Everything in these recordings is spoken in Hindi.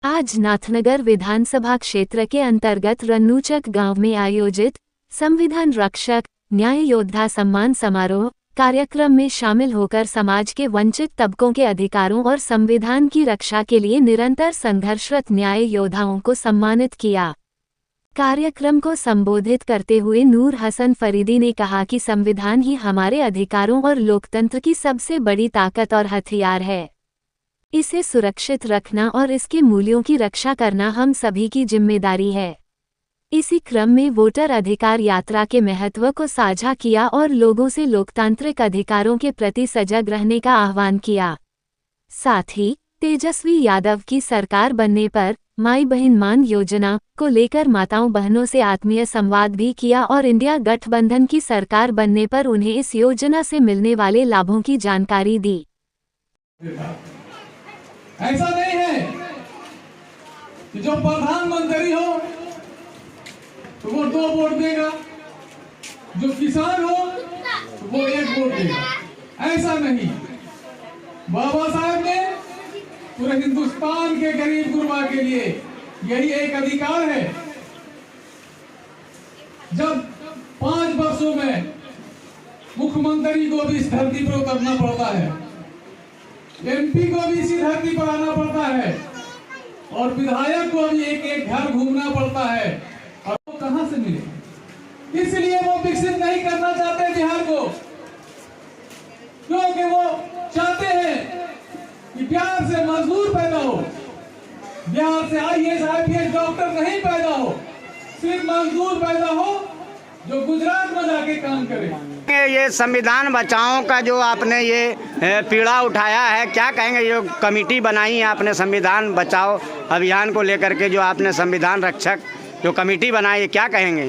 आज नाथनगर विधानसभा क्षेत्र के अंतर्गत रन्नूचक गांव में आयोजित संविधान रक्षक न्याय योद्धा सम्मान समारोह कार्यक्रम में शामिल होकर समाज के वंचित तबकों के अधिकारों और संविधान की रक्षा के लिए निरंतर संघर्षरत न्याय योद्धाओं को सम्मानित किया। कार्यक्रम को संबोधित करते हुए नूर हसन फरीदी ने कहा कि संविधान ही हमारे अधिकारों और लोकतंत्र की सबसे बड़ी ताकत और हथियार है। इसे सुरक्षित रखना और इसके मूल्यों की रक्षा करना हम सभी की जिम्मेदारी है। इसी क्रम में वोटर अधिकार यात्रा के महत्व को साझा किया और लोगों से लोकतांत्रिक अधिकारों के प्रति सजग रहने का आह्वान किया। साथ ही तेजस्वी यादव की सरकार बनने पर माई बहन मान योजना को लेकर माताओं बहनों से आत्मीय संवाद भी किया और इंडिया गठबंधन की सरकार बनने पर उन्हें इस योजना से मिलने वाले लाभों की जानकारी दी। ऐसा नहीं है कि जो प्रधानमंत्री हो तो वो 2 वोट देगा, जो किसान हो तो वो 1 वोट देगा। ऐसा नहीं, बाबा साहब ने पूरे हिंदुस्तान के गरीब गुरबा के लिए यही एक अधिकार है। जब 5 वर्षों में मुख्यमंत्री को भी इस धरती पर उतरना पड़ता है, एमपी को भी इसी धरती पर आना पड़ता है और विधायक को भी एक घर घूमना पड़ता है, और वो कहां से मिले? इसलिए वो विकसित नहीं करना चाहते बिहार को, क्योंकि वो चाहते हैं कि बिहार से मजदूर पैदा हो, बिहार से आईएएस आईपीएस डॉक्टर नहीं पैदा हो, सिर्फ मजदूर पैदा हो जो गुजरात में जाके काम करे। ये संविधान बचाओ का जो आपने ये पीड़ा उठाया है, क्या कहेंगे? ये कमेटी बनाई है आपने संविधान बचाओ अभियान को लेकर के, जो आपने संविधान रक्षक जो कमेटी बनाई है, क्या कहेंगे?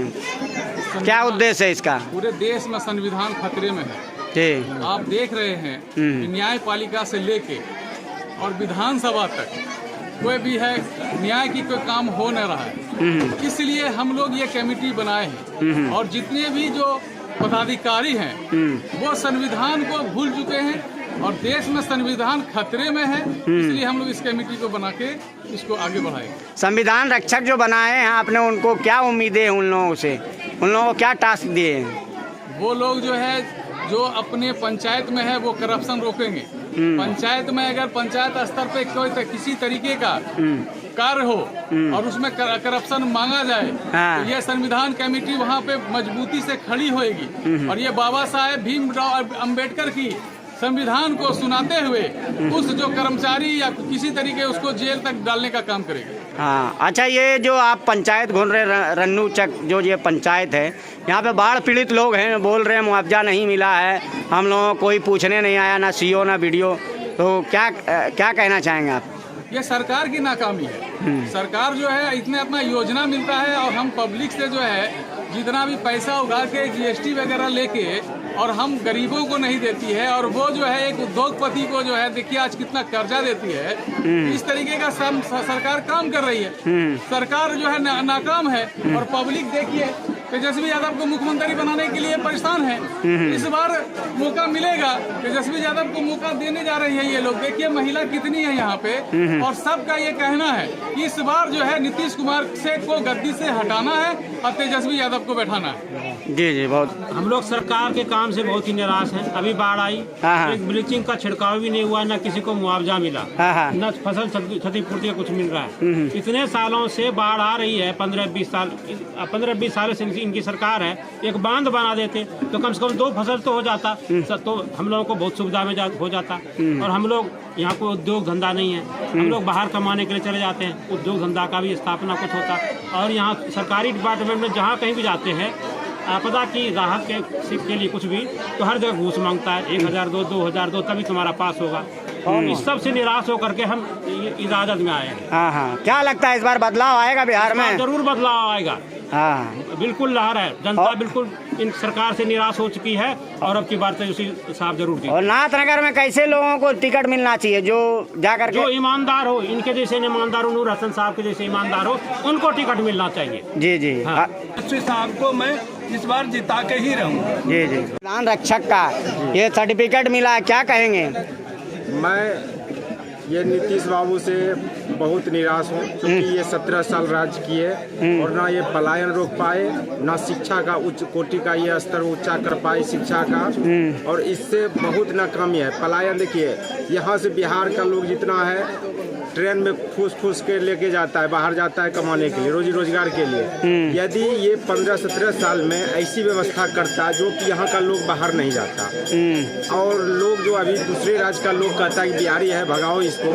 क्या उद्देश्य है इसका? पूरे देश में संविधान खतरे में है। जी, आप देख रहे हैं कि न्यायपालिका से लेके और विधानसभा तक कोई भी है न्याय की कोई काम हो न रहा है। इसलिए हम लोग ये कमेटी बनाए हैं और जितने भी जो पदाधिकारी हैं वो संविधान को भूल चुके हैं और देश में संविधान खतरे में है। इसलिए हम लोग इस कमेटी को बना के इसको आगे बढ़ाएंगे। संविधान रक्षक जो बनाए हैं आपने, उनको क्या उम्मीदें हैं? उन लोगों से, उन लोगों को क्या टास्क दिए हैं? वो लोग जो है जो अपने पंचायत में है वो करप्शन रोकेंगे। पंचायत में अगर पंचायत स्तर पे कोई किसी तरीके का कार्य हो और उसमें करप्शन मांगा जाए तो ये संविधान कमेटी वहाँ पे मजबूती से खड़ी होएगी और ये बाबा साहेब भीमराव अम्बेडकर की संविधान को सुनाते हुए उस जो कर्मचारी या किसी तरीके उसको जेल तक डालने का काम करेगी। हाँ, अच्छा, ये जो आप पंचायत घूम रहे रन्नूचक जो ये पंचायत है, यहाँ पे बाढ़ पीड़ित लोग हैं, बोल रहे हैं मुआवजा नहीं मिला है, हम लोगों को कोई पूछने नहीं आया, ना सीओ ना बीडीओ, तो क्या कहना चाहेंगे आप? ये सरकार की नाकामी है। सरकार जो है इतना योजना मिलता है और हम पब्लिक से जो है जितना भी पैसा उगा के जीएसटी वगैरह लेके और हम गरीबों को नहीं देती है, और वो जो है एक उद्योगपति को जो है देखिए आज कितना कर्जा देती है। इस तरीके का सरकार काम कर रही है। सरकार जो है नाकाम है और पब्लिक देखिए तेजस्वी यादव को मुख्यमंत्री बनाने के लिए परेशान है। इस बार मौका मिलेगा, तेजस्वी यादव को मौका देने जा रही है ये लोग। देखिए महिला कितनी है यहाँ पे और सबका ये कहना है कि इस बार जो है नीतीश कुमार से को गद्दी से हटाना है और तेजस्वी यादव को बैठाना है। जी जी, बहुत हम लोग सरकार के काम से बहुत ही निराश हैं। अभी बाढ़ आई, एक ब्लीचिंग का छिड़काव भी नहीं हुआ, न किसी को मुआवजा मिला, न फसल क्षतिपूर्ति कुछ मिल रहा है। इतने सालों से बाढ़ आ रही है, 15-20 साल से इनकी सरकार है। एक बांध बना देते तो कम से कम 2 फसल तो हो जाता, तो हम लोगों को बहुत सुविधा में हो जाता। और हम लोग यहाँ कोई उद्योग धंधा नहीं है, हम लोग बाहर कमाने के लिए चले जाते हैं, उद्योग धंधा का भी स्थापना कुछ होता। और यहाँ सरकारी डिपार्टमेंट में जहाँ कहीं भी जाते हैं, आपदा की राहत के लिए कुछ भी तो हर जगह घूस मांगता है, 1000 दो, 2000 दो, तभी तुम्हारा पास होगा। इस सब से निराश होकर के हम इजाजत में आए हैं। हाँ, क्या लगता है इस बार बदलाव आएगा बिहार में? जरूर बदलाव आएगा। हाँ, बिल्कुल लहर है, जनता बिल्कुल इन सरकार से निराश हो चुकी है और अब की बार तो उसी साफ जरूर दी। और नाथनगर में कैसे लोगों को टिकट मिलना चाहिए जो जाकर जो ईमानदार हो, इनके जैसे ईमानदार हो, नूर हसन साहब के जैसे ईमानदार हो, उनको टिकट मिलना चाहिए। जी जी, साहब को मैं इस बार जिता के ही रहूँगा। जी जी, संविधान रक्षक का ये सर्टिफिकेट मिला है, क्या कहेंगे? मैं ये नीतीश बाबू से बहुत निराश हूँ, क्योंकि ये 17 साल राज किए और ना ये पलायन रोक पाए, ना शिक्षा का उच्च कोटि का ये स्तर ऊंचा कर पाए शिक्षा का, और इससे बहुत नाकामी है। पलायन देखिए, यहाँ से बिहार का लोग जितना है ट्रेन में फूस के लेके जाता है, बाहर जाता है कमाने के लिए, रोजी रोजगार के लिए। यदि ये 15-17 साल में ऐसी व्यवस्था करता जो कि यहाँ का लोग बाहर नहीं जाता, और लोग जो अभी दूसरे राज्य का लोग कहता है कि बिहारी है भगाओ इसको,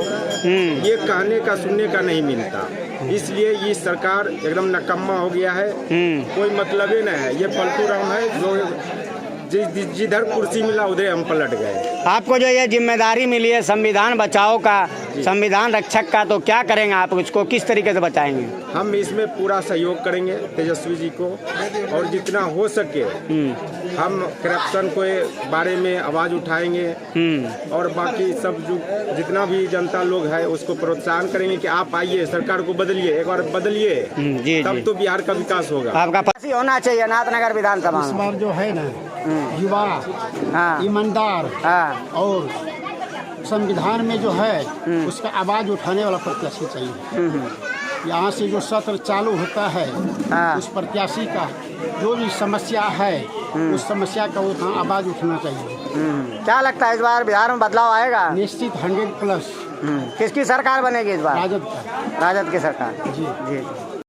ये कहने का सुनने का नहीं मिलता। इसलिए ये सरकार एकदम नकम्मा हो गया है, कोई मतलब ही नहीं है। ये पलटू राम है जो जिधर कुर्सी मिला उधर हम पलट गए। आपको जो ये जिम्मेदारी मिली है संविधान बचाओ का, संविधान रक्षक का, तो क्या करेंगे आप, इसको किस तरीके से बचाएंगे? हम इसमें पूरा सहयोग करेंगे तेजस्वी जी को, और जितना हो सके हम करप्शन के बारे में आवाज उठाएंगे, और बाकी सब जो जितना भी जनता लोग है उसको प्रोत्साहन करेंगे कि आप आइए, सरकार को बदलिए, एक बार बदलिए, तब तो बिहार का विकास होगा। आपका पास ही होना चाहिए नाथनगर विधानसभा इस बार जो है ना, युवा, ईमानदार और संविधान में जो है उसका आवाज उठाने वाला प्रत्याशी चाहिए। यहाँ से जो सत्र चालू होता है उस प्रत्याशी का जो भी समस्या है उस समस्या का वहाँ आवाज उठना चाहिए। क्या लगता है इस बार बिहार में बदलाव आएगा? निश्चित 100+। किसकी सरकार बनेगी इस बार? राजद का। राजद की सरकार। जी जी।